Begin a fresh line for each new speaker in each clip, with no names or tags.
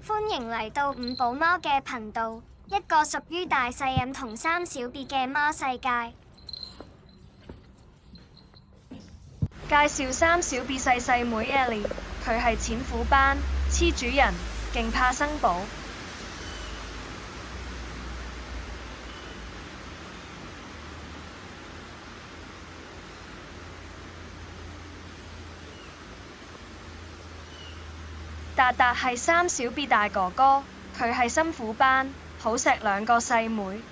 歡迎嚟到五寶貓嘅頻道，一個屬於大細 M 同三小 B 嘅貓世界。
介紹三小 B 細細妹 Ellie， 佢係淺虎斑，黐主人，勁怕生寶。達達係三小 B 大哥哥，佢係深虎斑，好錫兩個細妹。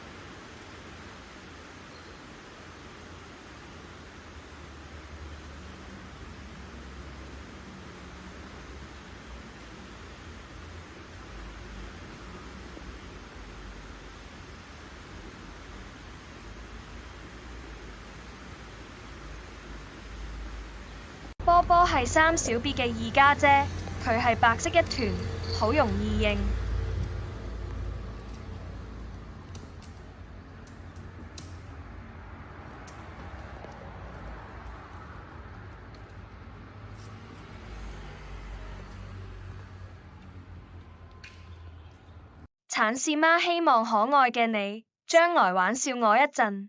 波波係三小 B 嘅二家姐，佢係白色一團，好容易認。橙是媽希望可愛嘅你，將來玩笑我一陣。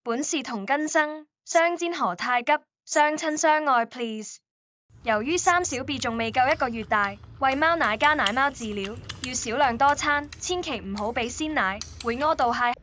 本是同根生，相煎何太急，相親相愛 please。由於三小 B 仲未夠1個月大，餵貓奶加奶貓飼料要少量多餐，千祈唔好俾鮮奶，會屙到揩。